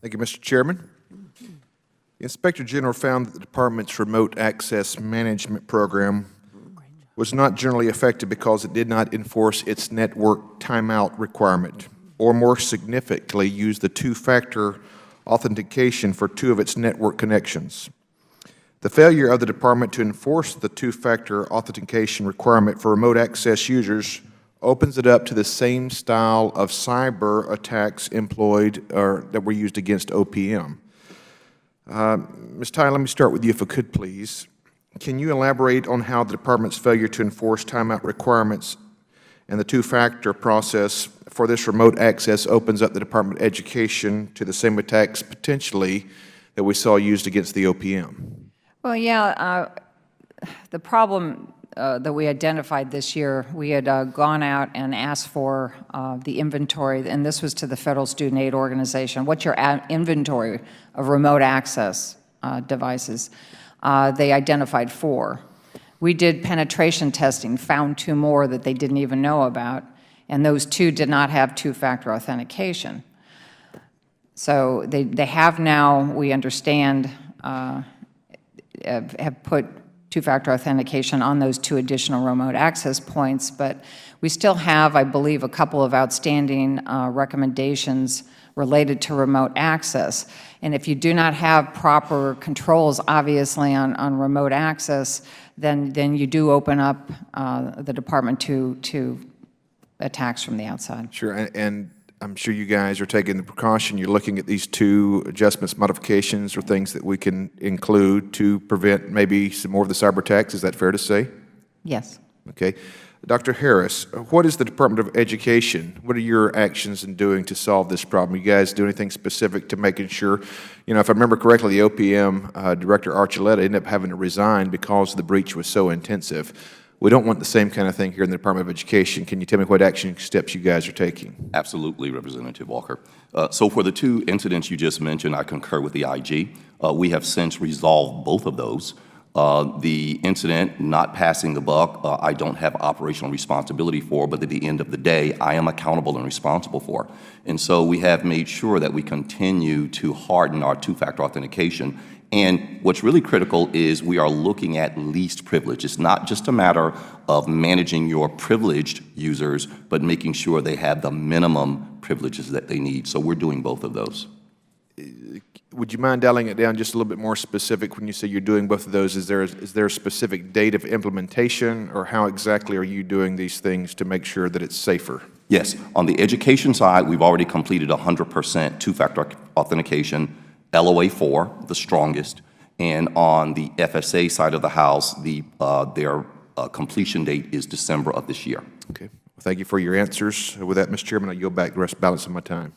Thank you, Mr. Chairman. The Inspector General found that the Department's Remote Access Management Program was not generally effective because it did not enforce its network timeout requirement, or more significantly, use the two-factor authentication for two of its network connections. The failure of the Department to enforce the two-factor authentication requirement for remote access users opens it up to the same style of cyber attacks employed or that were used against OPM. Ms. Ty, let me start with you, if I could, please. Can you elaborate on how the Department's failure to enforce timeout requirements and the two-factor process for this remote access opens up the Department of Education to the same attacks potentially that we saw used against the OPM? Well, yeah, the problem that we identified this year, we had gone out and asked for the inventory, and this was to the Federal Student Aid Organization. What's your inventory of remote access devices? They identified 4. We did penetration testing, found 2 more that they didn't even know about, and those 2 did not have two-factor authentication. So they have now, we understand, have put two-factor authentication on those 2 additional remote access points, but we still have, I believe, a couple of outstanding recommendations related to remote access. And if you do not have proper controls, obviously, on remote access, then you do open up the Department to attacks from the outside. Sure, and I'm sure you guys are taking the precaution. You're looking at these 2 adjustments, modifications, or things that we can include to prevent maybe some more of the cyber attacks. Is that fair to say? Yes. Okay. Dr. Harris, what is the Department of Education? What are your actions in doing to solve this problem? You guys do anything specific to making sure, you know, if I remember correctly, the OPM Director Archuleta ended up having to resign because the breach was so intensive. We don't want the same kind of thing here in the Department of Education. Can you tell me what action steps you guys are taking? Absolutely, Representative Walker. So for the 2 incidents you just mentioned, I concur with the IG. We have since resolved both of those. The incident not passing the buck, I don't have operational responsibility for, but at the end of the day, I am accountable and responsible for. And so we have made sure that we continue to harden our two-factor authentication. And what's really critical is we are looking at least privilege. It's not just a matter of managing your privileged users, but making sure they have the minimum privileges that they need. So we're doing both of those. Would you mind dialing it down just a little bit more specific when you say you're doing both of those? Is there a specific date of implementation, or how exactly are you doing these things to make sure that it's safer? Yes. On the education side, we've already completed 100% two-factor authentication, LOA 4, the strongest. And on the FSA side of the house, their completion date is December of this year. Okay. Well, thank you for your answers. With that, Mr. Chairman, I yield back the balance of my time.